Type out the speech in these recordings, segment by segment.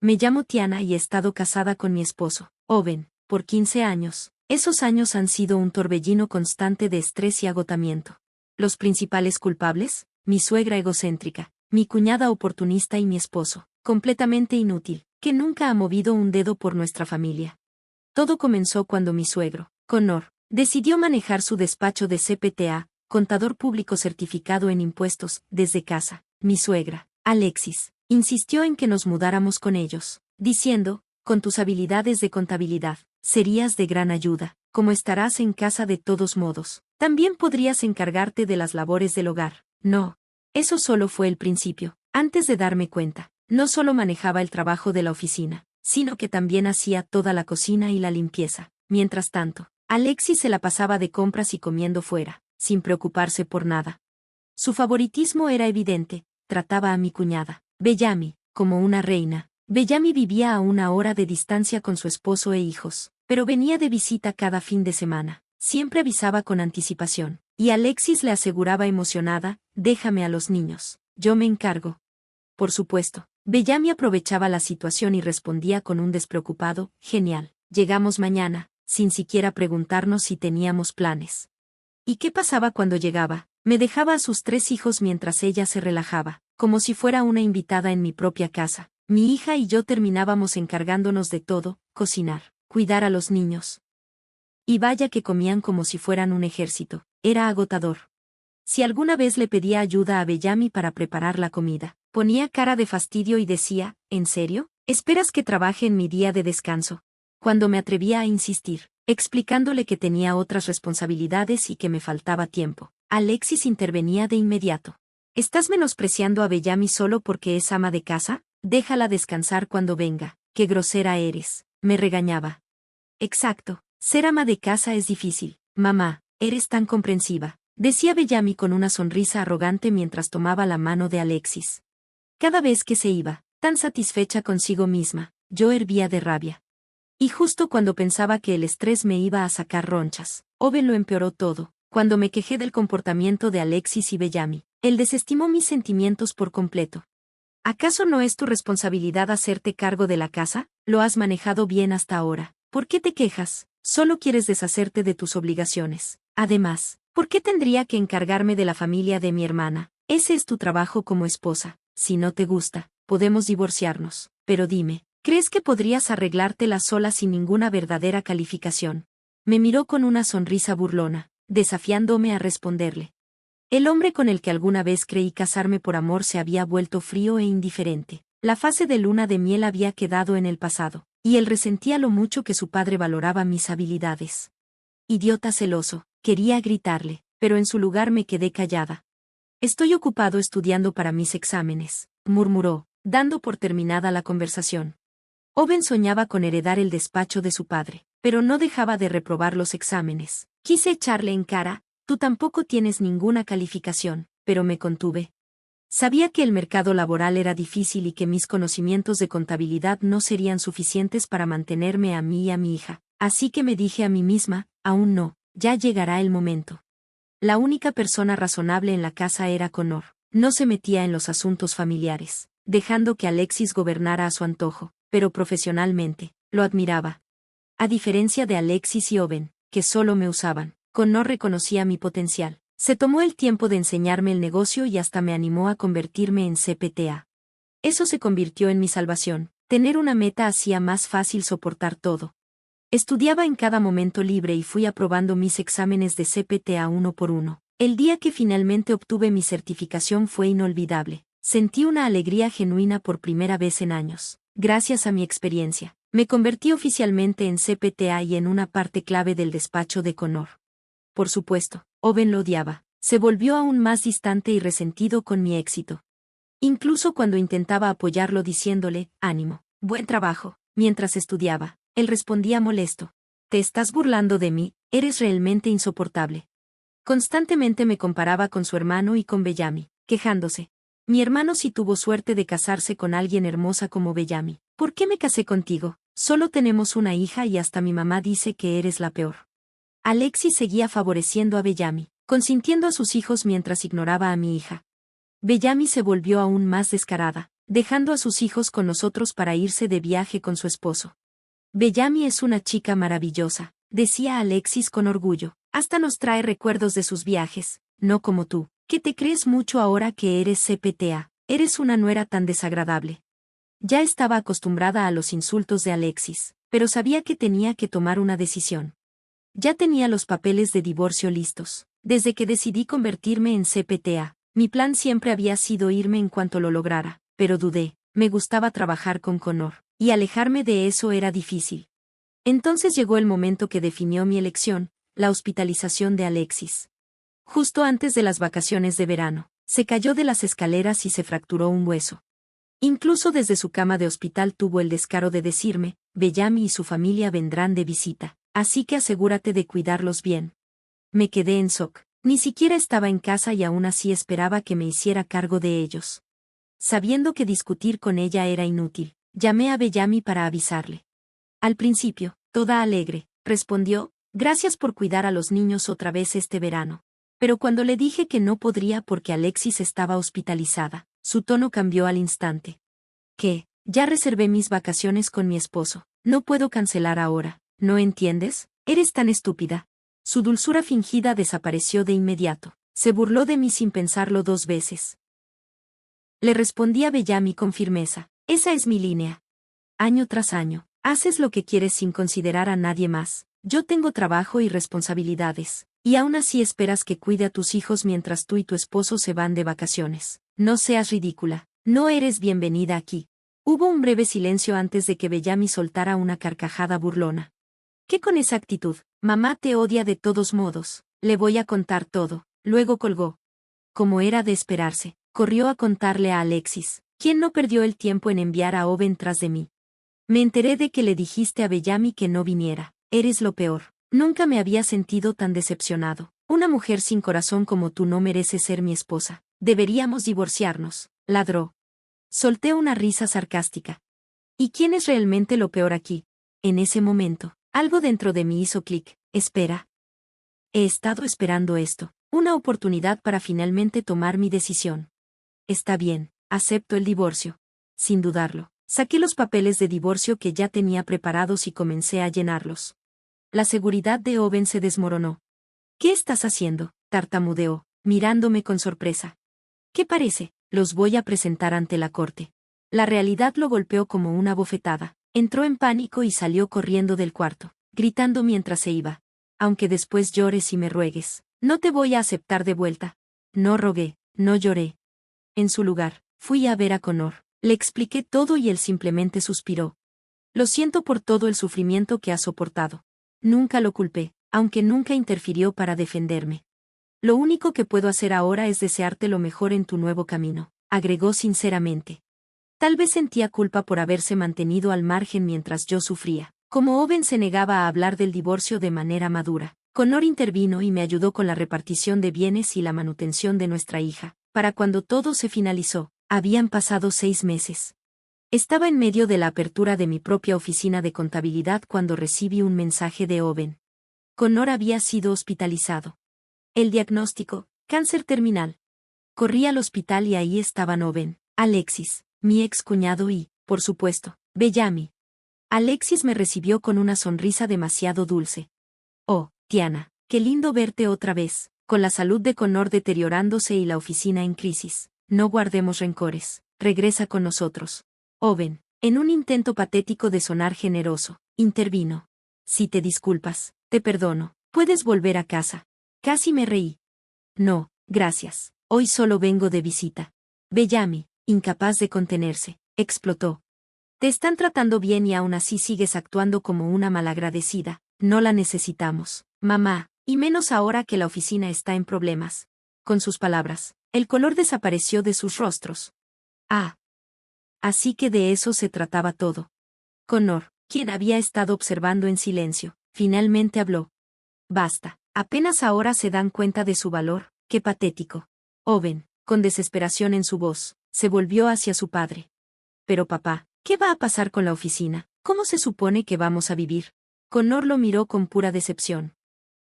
Me llamo Tiana y he estado casada con mi esposo, Owen, por 15 años. Esos años han sido un torbellino constante de estrés y agotamiento. Los principales culpables, mi suegra egocéntrica, mi cuñada oportunista y mi esposo, completamente inútil, que nunca ha movido un dedo por nuestra familia. Todo comenzó cuando mi suegro, Connor, decidió manejar su despacho de CPTA, contador público certificado en impuestos, desde casa. Mi suegra, Alexis, insistió en que nos mudáramos con ellos, diciendo, con tus habilidades de contabilidad, serías de gran ayuda, como estarás en casa de todos modos. También podrías encargarte de las labores del hogar. No. Eso solo fue el principio. Antes de darme cuenta, no solo manejaba el trabajo de la oficina, sino que también hacía toda la cocina y la limpieza. Mientras tanto, Alexis se la pasaba de compras y comiendo fuera, sin preocuparse por nada. Su favoritismo era evidente, trataba a mi cuñada, Bellamy, como una reina. Bellamy vivía a 1 hora de distancia con su esposo e hijos, pero venía de visita cada fin de semana. Siempre avisaba con anticipación, y Alexis le aseguraba emocionada, déjame a los niños, yo me encargo. Por supuesto, Bellamy aprovechaba la situación y respondía con un despreocupado, genial, llegamos mañana, sin siquiera preguntarnos si teníamos planes. ¿Y qué pasaba cuando llegaba? Me dejaba a sus 3 hijos mientras ella se relajaba, como si fuera una invitada en mi propia casa. Mi hija y yo terminábamos encargándonos de todo, cocinar, cuidar a los niños. Y vaya que comían como si fueran un ejército, era agotador. Si alguna vez le pedía ayuda a Bellamy para preparar la comida, ponía cara de fastidio y decía, ¿en serio? ¿Esperas que trabaje en mi día de descanso? Cuando me atrevía a insistir, explicándole que tenía otras responsabilidades y que me faltaba tiempo, Alexis intervenía de inmediato. ¿Estás menospreciando a Bellamy solo porque es ama de casa? Déjala descansar cuando venga, qué grosera eres, me regañaba. Exacto, ser ama de casa es difícil, mamá, eres tan comprensiva, decía Bellamy con una sonrisa arrogante mientras tomaba la mano de Alexis. Cada vez que se iba, tan satisfecha consigo misma, yo hervía de rabia. Y justo cuando pensaba que el estrés me iba a sacar ronchas, Owen lo empeoró todo. Cuando me quejé del comportamiento de Alexis y Bellamy, él desestimó mis sentimientos por completo. ¿Acaso no es tu responsabilidad hacerte cargo de la casa? Lo has manejado bien hasta ahora. ¿Por qué te quejas? Solo quieres deshacerte de tus obligaciones. Además, ¿por qué tendría que encargarme de la familia de mi hermana? Ese es tu trabajo como esposa. Si no te gusta, podemos divorciarnos. Pero dime, ¿crees que podrías arreglártela sola sin ninguna verdadera calificación? Me miró con una sonrisa burlona, desafiándome a responderle. El hombre con el que alguna vez creí casarme por amor se había vuelto frío e indiferente. La fase de luna de miel había quedado en el pasado, y él resentía lo mucho que su padre valoraba mis habilidades. Idiota celoso, quería gritarle, pero en su lugar me quedé callada. Estoy ocupado estudiando para mis exámenes, murmuró, dando por terminada la conversación. Owen soñaba con heredar el despacho de su padre, pero no dejaba de reprobar los exámenes. Quise echarle en cara, tú tampoco tienes ninguna calificación, pero me contuve. Sabía que el mercado laboral era difícil y que mis conocimientos de contabilidad no serían suficientes para mantenerme a mí y a mi hija, así que me dije a mí misma, aún no, ya llegará el momento. La única persona razonable en la casa era Connor. No se metía en los asuntos familiares, dejando que Alexis gobernara a su antojo, pero profesionalmente, lo admiraba. A diferencia de Alexis y Owen, que solo me usaban, Connor reconocía mi potencial. Se tomó el tiempo de enseñarme el negocio y hasta me animó a convertirme en CPTA. Eso se convirtió en mi salvación. Tener una meta hacía más fácil soportar todo. Estudiaba en cada momento libre y fui aprobando mis exámenes de CPTA uno por uno. El día que finalmente obtuve mi certificación fue inolvidable. Sentí una alegría genuina por primera vez en años. Gracias a mi experiencia, me convertí oficialmente en CPTA y en una parte clave del despacho de Connor. Por supuesto, Owen lo odiaba. Se volvió aún más distante y resentido con mi éxito. Incluso cuando intentaba apoyarlo diciéndole, ánimo, buen trabajo, mientras estudiaba, él respondía molesto. ¿Te estás burlando de mí? Eres realmente insoportable. Constantemente me comparaba con su hermano y con Bellamy, quejándose. Mi hermano sí tuvo suerte de casarse con alguien hermosa como Bellamy. ¿Por qué me casé contigo? Solo tenemos una hija y hasta mi mamá dice que eres la peor. Alexis seguía favoreciendo a Bellamy, consintiendo a sus hijos mientras ignoraba a mi hija. Bellamy se volvió aún más descarada. dejando a sus hijos con nosotros para irse de viaje con su esposo. Bellamy es una chica maravillosa, decía Alexis con orgullo. Hasta nos trae recuerdos de sus viajes, no como tú, que te crees mucho ahora que eres CPTA. Eres una nuera tan desagradable. Ya estaba acostumbrada a los insultos de Alexis, pero sabía que tenía que tomar una decisión. Ya tenía los papeles de divorcio listos. Desde que decidí convertirme en CPTA, mi plan siempre había sido irme en cuanto lo lograra, pero dudé. Me gustaba trabajar con Connor, y alejarme de eso era difícil. Entonces llegó el momento que definió mi elección, la hospitalización de Alexis. Justo antes de las vacaciones de verano, se cayó de las escaleras y se fracturó un hueso. Incluso desde su cama de hospital tuvo el descaro de decirme, Bellamy y su familia vendrán de visita, así que asegúrate de cuidarlos bien. Me quedé en shock. Ni siquiera estaba en casa y aún así esperaba que me hiciera cargo de ellos. Sabiendo que discutir con ella era inútil, llamé a Bellamy para avisarle. Al principio, toda alegre, respondió, gracias por cuidar a los niños otra vez este verano. Pero cuando le dije que no podría porque Alexis estaba hospitalizada, su tono cambió al instante. ¿Qué? Ya reservé mis vacaciones con mi esposo. No puedo cancelar ahora. ¿No entiendes? Eres tan estúpida. Su dulzura fingida desapareció de inmediato. Se burló de mí sin pensarlo 2 veces. Le respondí a Bellamy con firmeza. Esa es mi línea. Año tras año, haces lo que quieres sin considerar a nadie más. Yo tengo trabajo y responsabilidades. Y aún así esperas que cuide a tus hijos mientras tú y tu esposo se van de vacaciones. No seas ridícula. No eres bienvenida aquí. Hubo un breve silencio antes de que Bellamy soltara una carcajada burlona. ¿Qué con esa actitud? Mamá te odia de todos modos. Le voy a contar todo. Luego colgó. Como era de esperarse, corrió a contarle a Alexis, quien no perdió el tiempo en enviar a Owen tras de mí. Me enteré de que le dijiste a Bellamy que no viniera. Eres lo peor. Nunca me había sentido tan decepcionado. Una mujer sin corazón como tú no merece ser mi esposa. Deberíamos divorciarnos, ladró. Solté una risa sarcástica. ¿Y quién es realmente lo peor aquí? En ese momento, algo dentro de mí hizo clic. Espera. He estado esperando esto, una oportunidad para finalmente tomar mi decisión. Está bien, acepto el divorcio. Sin dudarlo, saqué los papeles de divorcio que ya tenía preparados y comencé a llenarlos. La seguridad de Owen se desmoronó. ¿Qué estás haciendo?, tartamudeó, mirándome con sorpresa. ¿Qué parece? Los voy a presentar ante la corte. La realidad lo golpeó como una bofetada. Entró en pánico y salió corriendo del cuarto, gritando mientras se iba. Aunque después llores y me ruegues, no te voy a aceptar de vuelta. No rogué, no lloré. En su lugar, fui a ver a Connor. Le expliqué todo y él simplemente suspiró. Lo siento por todo el sufrimiento que has soportado. Nunca lo culpé, aunque nunca interfirió para defenderme. Lo único que puedo hacer ahora es desearte lo mejor en tu nuevo camino, agregó sinceramente. Tal vez sentía culpa por haberse mantenido al margen mientras yo sufría. Como Owen se negaba a hablar del divorcio de manera madura, Connor intervino y me ayudó con la repartición de bienes y la manutención de nuestra hija. Para cuando todo se finalizó, habían pasado 6 meses. Estaba en medio de la apertura de mi propia oficina de contabilidad cuando recibí un mensaje de Owen. Connor había sido hospitalizado. El diagnóstico, cáncer terminal. Corrí al hospital y ahí estaban Owen, Alexis, mi ex cuñado y, por supuesto, Bellamy. Alexis me recibió con una sonrisa demasiado dulce. Oh, Tiana, qué lindo verte otra vez, con la salud de Connor deteriorándose y la oficina en crisis. No guardemos rencores, regresa con nosotros. Owen, en un intento patético de sonar generoso, intervino. Si te disculpas, te perdono, puedes volver a casa. Casi me reí. No, gracias, hoy solo vengo de visita. Bellamy, incapaz de contenerse, explotó. Te están tratando bien y aún así sigues actuando como una malagradecida. No la necesitamos, mamá, y menos ahora que la oficina está en problemas. Con sus palabras, el color desapareció de sus rostros. Ah. Así que de eso se trataba todo. Connor, quien había estado observando en silencio, finalmente habló. Basta, apenas ahora se dan cuenta de su valor, qué patético. Owen, con desesperación en su voz, se volvió hacia su padre. Pero papá, ¿qué va a pasar con la oficina? ¿Cómo se supone que vamos a vivir? Connor lo miró con pura decepción.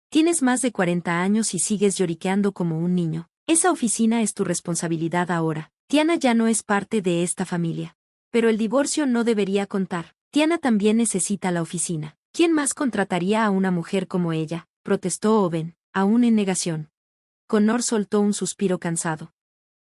Tienes más de 40 años y sigues lloriqueando como un niño. Esa oficina es tu responsabilidad ahora. Tiana ya no es parte de esta familia. Pero el divorcio no debería contar. Tiana también necesita la oficina. ¿Quién más contrataría a una mujer como ella?, protestó Owen, aún en negación. Connor soltó un suspiro cansado.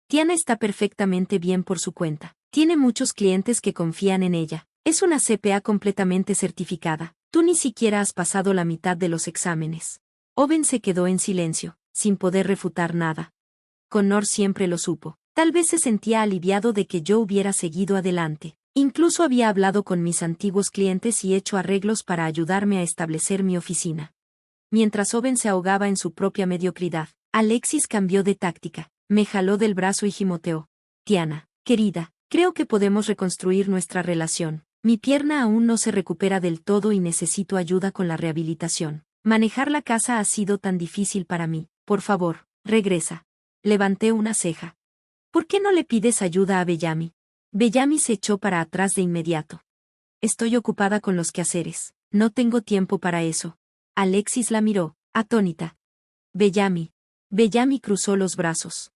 Tiana está perfectamente bien por su cuenta. Tiene muchos clientes que confían en ella. Es una CPA completamente certificada. Tú ni siquiera has pasado la mitad de los exámenes. Owen se quedó en silencio, sin poder refutar nada. Connor siempre lo supo. Tal vez se sentía aliviado de que yo hubiera seguido adelante. Incluso había hablado con mis antiguos clientes y hecho arreglos para ayudarme a establecer mi oficina. Mientras Owen se ahogaba en su propia mediocridad, Alexis cambió de táctica. Me jaló del brazo y gimoteó. Tiana, querida, creo que podemos reconstruir nuestra relación. Mi pierna aún no se recupera del todo y necesito ayuda con la rehabilitación. Manejar la casa ha sido tan difícil para mí. Por favor, regresa. Levanté una ceja. ¿Por qué no le pides ayuda a Bellamy? Bellamy se echó para atrás de inmediato. Estoy ocupada con los quehaceres. No tengo tiempo para eso. Alexis la miró, atónita. Bellamy. Bellamy cruzó los brazos.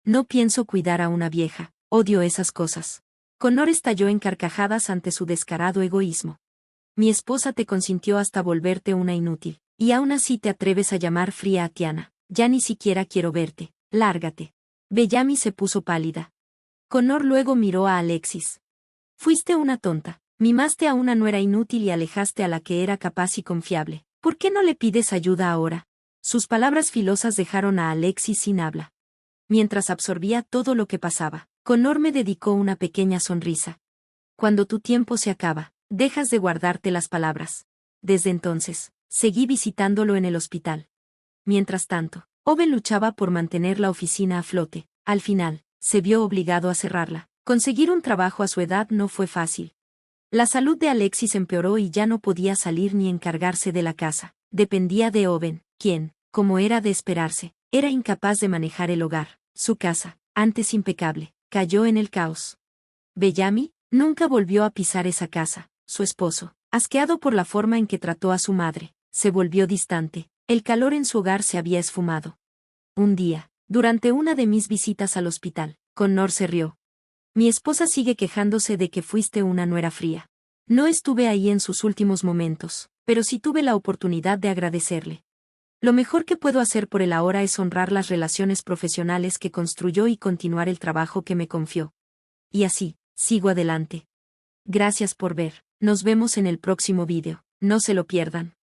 No pienso cuidar a una vieja. Odio esas cosas. Connor estalló en carcajadas ante su descarado egoísmo. Mi esposa te consintió hasta volverte una inútil, y aún así te atreves a llamar fría a Tiana. Ya ni siquiera quiero verte. Lárgate. Bellamy se puso pálida. Connor luego miró a Alexis. Fuiste una tonta. Mimaste a una nuera inútil y alejaste a la que era capaz y confiable. ¿Por qué no le pides ayuda ahora? Sus palabras filosas dejaron a Alexis sin habla. Mientras absorbía todo lo que pasaba, Connor me dedicó una pequeña sonrisa. Cuando tu tiempo se acaba, dejas de guardarte las palabras. Desde entonces, seguí visitándolo en el hospital. Mientras tanto, Owen luchaba por mantener la oficina a flote. Al final, se vio obligado a cerrarla. Conseguir un trabajo a su edad no fue fácil. La salud de Alexis empeoró y ya no podía salir ni encargarse de la casa. Dependía de Owen, quien, como era de esperarse, era incapaz de manejar el hogar. Su casa, antes impecable, cayó en el caos. Bellamy nunca volvió a pisar esa casa. Su esposo, asqueado por la forma en que trató a su madre, se volvió distante. El calor en su hogar se había esfumado. Un día, durante una de mis visitas al hospital, Connor se rió. Mi esposa sigue quejándose de que fuiste una nuera fría. No estuve ahí en sus últimos momentos, pero sí tuve la oportunidad de agradecerle. Lo mejor que puedo hacer por él ahora es honrar las relaciones profesionales que construyó y continuar el trabajo que me confió. Y así, sigo adelante. Gracias por ver. Nos vemos en el próximo vídeo. No se lo pierdan.